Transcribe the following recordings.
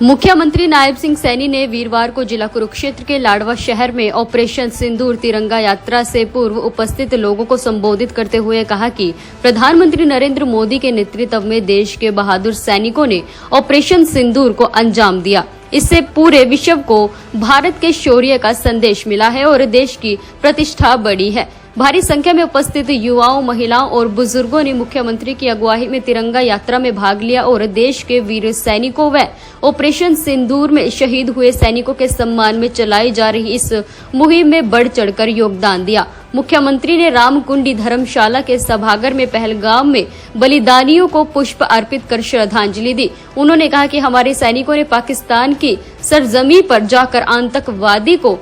मुख्यमंत्री नायब सिंह सैनी ने वीरवार को जिला कुरुक्षेत्र के लाडवा शहर में ऑपरेशन सिंदूर तिरंगा यात्रा से पूर्व उपस्थित लोगों को संबोधित करते हुए कहा कि प्रधानमंत्री नरेंद्र मोदी के नेतृत्व में देश के बहादुर सैनिकों ने ऑपरेशन सिंदूर को अंजाम दिया। इससे पूरे विश्व को भारत के शौर्य का संदेश मिला है और देश की प्रतिष्ठा बढ़ी है। भारी संख्या में उपस्थित युवाओं, महिलाओं और बुजुर्गों ने मुख्यमंत्री की अगुवाई में तिरंगा यात्रा में भाग लिया और देश के वीर सैनिकों व ऑपरेशन सिंदूर में शहीद हुए सैनिकों के सम्मान में चलाई जा रही इस मुहिम में बढ़ चढ़कर योगदान दिया। मुख्यमंत्री ने रामकुंडी धर्मशाला के सभागार में पहलगाम में बलिदानियों को पुष्प अर्पित कर श्रद्धांजलि दी। उन्होंने कहा कि हमारे सैनिकों ने पाकिस्तान की सरजमी पर जाकर आतंकवादी को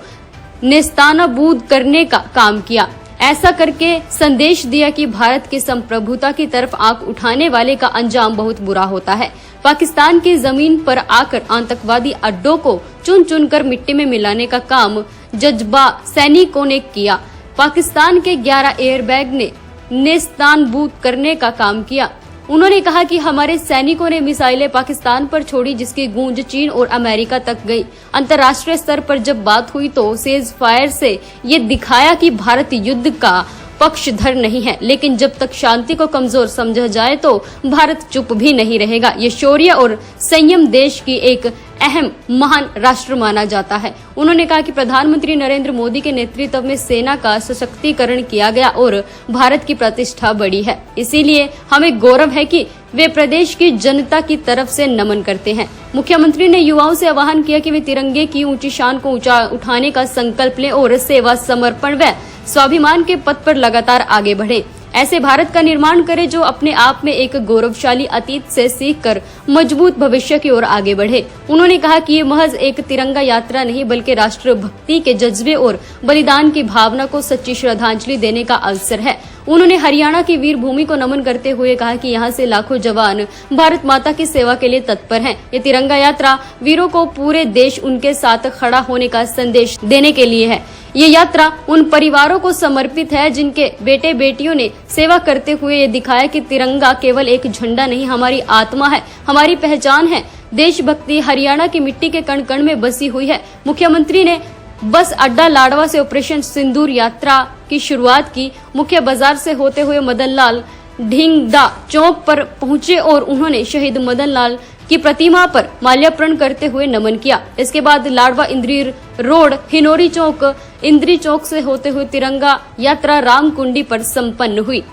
नेस्तानाबूद करने का काम किया। ऐसा करके संदेश दिया कि भारत की संप्रभुता की तरफ आंख उठाने वाले का अंजाम बहुत बुरा होता है। पाकिस्तान की जमीन पर आकर आतंकवादी अड्डों को चुन चुन कर मिट्टी में मिलाने का काम जज्बा सैनिकों ने किया। पाकिस्तान के 11 एयरबैग ने नेस्तानाबूद करने का काम किया। उन्होंने कहा कि हमारे सैनिकों ने मिसाइलें पाकिस्तान पर छोड़ी, जिसकी गूंज चीन और अमेरिका तक गई। अंतर्राष्ट्रीय स्तर पर जब बात हुई तो सेज फायर से ये दिखाया कि भारत युद्ध का पक्षधर नहीं है, लेकिन जब तक शांति को कमजोर समझा जाए तो भारत चुप भी नहीं रहेगा। ये शौर्य और संयम देश की एक अहम महान राष्ट्र माना जाता है। उन्होंने कहा कि प्रधानमंत्री नरेंद्र मोदी के नेतृत्व में सेना का सशक्तिकरण किया गया और भारत की प्रतिष्ठा बढ़ी है। इसीलिए हमें गौरव है कि वे प्रदेश की जनता की तरफ से नमन करते हैं। मुख्यमंत्री ने युवाओं से आह्वान किया कि वे तिरंगे की ऊंची शान को ऊंचा उठाने का संकल्प लें और सेवा, समर्पण व स्वाभिमान के पथ पर लगातार आगे बढ़े। ऐसे भारत का निर्माण करें जो अपने आप में एक गौरवशाली अतीत से सीखकर मजबूत भविष्य की ओर आगे बढ़े। उन्होंने कहा कि ये महज एक तिरंगा यात्रा नहीं बल्कि राष्ट्र भक्ति के जज्बे और बलिदान की भावना को सच्ची श्रद्धांजलि देने का अवसर है। उन्होंने हरियाणा की वीर भूमि को नमन करते हुए कहा कि यहाँ से लाखों जवान भारत माता की सेवा के लिए तत्पर हैं। ये तिरंगा यात्रा वीरों को पूरे देश उनके साथ खड़ा होने का संदेश देने के लिए है। ये यात्रा उन परिवारों को समर्पित है जिनके बेटे बेटियों ने सेवा करते हुए ये दिखाया कि तिरंगा केवल एक झंडा नहीं, हमारी आत्मा है, हमारी पहचान है। देशभक्ति हरियाणा की मिट्टी के कण कण में बसी हुई है। मुख्यमंत्री ने बस अड्डा लाडवा से ऑपरेशन सिंदूर यात्रा की शुरुआत की। मुख्य बाजार से होते हुए मदन लाल ढींगदा चौक पर पहुंचे और उन्होंने शहीद मदन लाल की प्रतिमा पर माल्यार्पण करते हुए नमन किया। इसके बाद लाडवा इंद्री रोड, हिनोरी चौक, इंद्री चौक से होते हुए तिरंगा यात्रा रामकुंडी पर संपन्न हुई।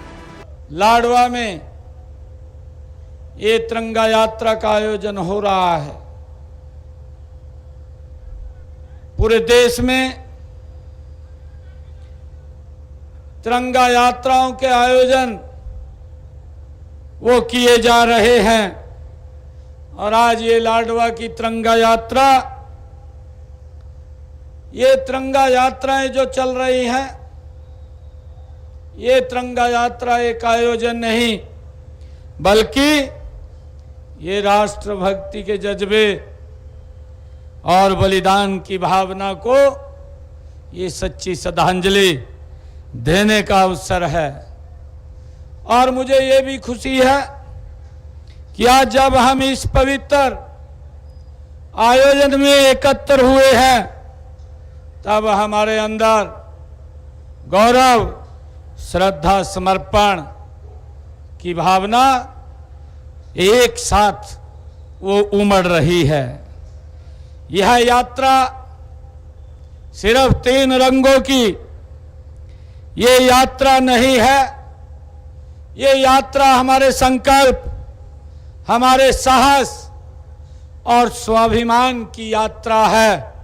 लाडवा में ये तिरंगा यात्रा का आयोजन हो रहा है। पूरे देश में तिरंगा यात्राओं के आयोजन वो किए जा रहे हैं और आज ये लाडवा की तिरंगा यात्रा, ये तिरंगा यात्राएं जो चल रही हैं, ये तिरंगा यात्रा एक आयोजन नहीं बल्कि ये राष्ट्रभक्ति के जज्बे और बलिदान की भावना को ये सच्ची श्रद्धांजलि देने का अवसर है। और मुझे ये भी खुशी है कि आज जब हम इस पवित्र आयोजन में एकत्र हुए हैं तब हमारे अंदर गौरव, श्रद्धा, समर्पण की भावना एक साथ वो उमड़ रही है। यह यात्रा सिर्फ 3 रंगों की ये यात्रा नहीं है। ये यात्रा हमारे संकल्प, हमारे साहस और स्वाभिमान की यात्रा है।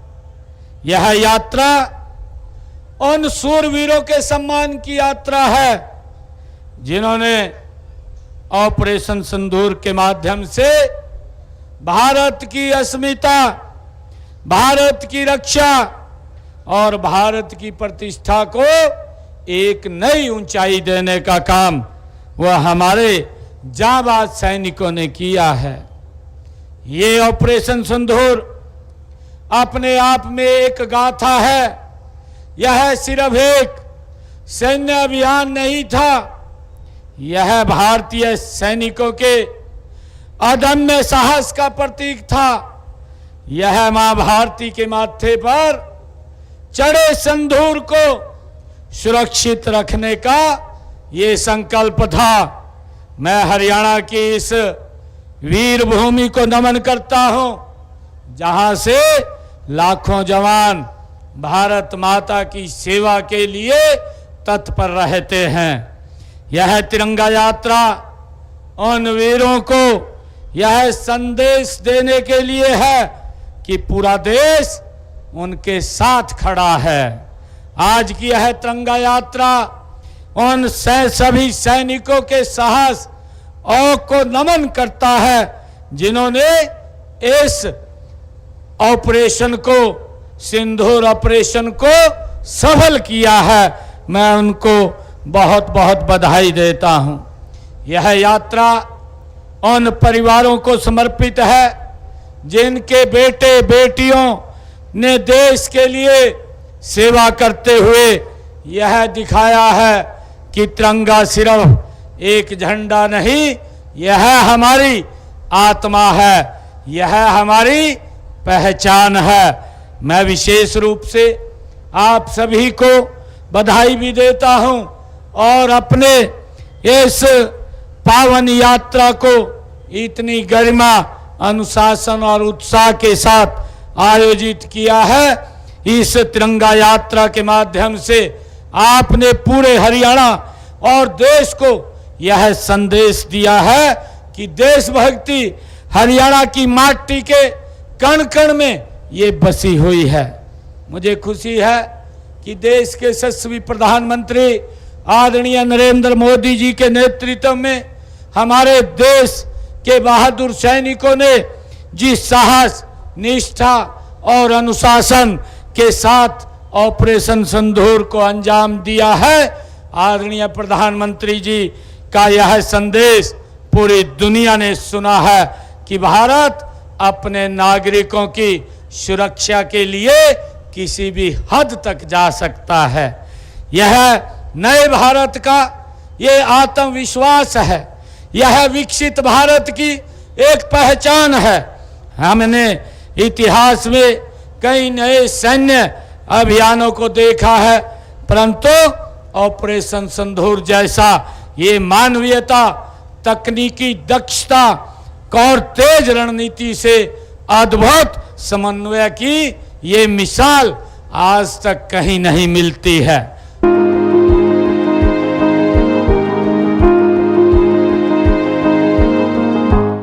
यह यात्रा उन शूरवीरों के सम्मान की यात्रा है जिन्होंने ऑपरेशन सिंदूर के माध्यम से भारत की अस्मिता, भारत की रक्षा और भारत की प्रतिष्ठा को एक नई ऊंचाई देने का काम वह हमारे जाबाज सैनिकों ने किया है। ये ऑपरेशन सिंदूर अपने आप में एक गाथा है। यह सिर्फ एक सैन्य अभियान नहीं था, यह भारतीय सैनिकों के अदम्य साहस का प्रतीक था। यह मां भारती के माथे पर चढ़े सिंदूर को सुरक्षित रखने का ये संकल्प था। मैं हरियाणा की इस वीर भूमि को नमन करता हूं, जहां से लाखों जवान भारत माता की सेवा के लिए तत्पर रहते हैं। यह तिरंगा यात्रा उन वीरों को यह संदेश देने के लिए है कि पूरा देश उनके साथ खड़ा है। आज की यह तिरंगा यात्रा उन सभी सैनिकों के साहस और को नमन करता है, जिन्होंने इस ऑपरेशन को, सिंदूर ऑपरेशन को सफल किया है। मैं उनको बहुत बहुत बधाई देता हूं। यह यात्रा उन परिवारों को समर्पित है जिनके बेटे बेटियों ने देश के लिए सेवा करते हुए यह दिखाया है कि तिरंगा सिर्फ एक झंडा नहीं, यह हमारी आत्मा है, यह हमारी पहचान है। मैं विशेष रूप से आप सभी को बधाई भी देता हूं और अपने इस पावन यात्रा को इतनी गरिमा, अनुशासन और उत्साह के साथ आयोजित किया है। इस तिरंगा यात्रा के माध्यम से आपने पूरे हरियाणा और देश को यह संदेश दिया है कि देशभक्ति हरियाणा की माटी के कण कण में ये बसी हुई है। मुझे खुशी है कि देश के यशस्वी प्रधानमंत्री आदरणीय नरेंद्र मोदी जी के नेतृत्व में हमारे देश के बहादुर सैनिकों ने जिस साहस, निष्ठा और अनुशासन के साथ ऑपरेशन सिंदूर को अंजाम दिया है, आदरणीय प्रधानमंत्री जी का यह संदेश पूरी दुनिया ने सुना है कि भारत अपने नागरिकों की सुरक्षा के लिए किसी भी हद तक जा सकता है। यह नए भारत का ये आत्मविश्वास है, यह विकसित भारत की एक पहचान है। हमने इतिहास में कई नए सैन्य अभियानों को देखा है, परंतु ऑपरेशन सिंदूर जैसा ये मानवीयता, तकनीकी दक्षता और तेज रणनीति से अद्भुत समन्वय की ये मिसाल आज तक कहीं नहीं मिलती है।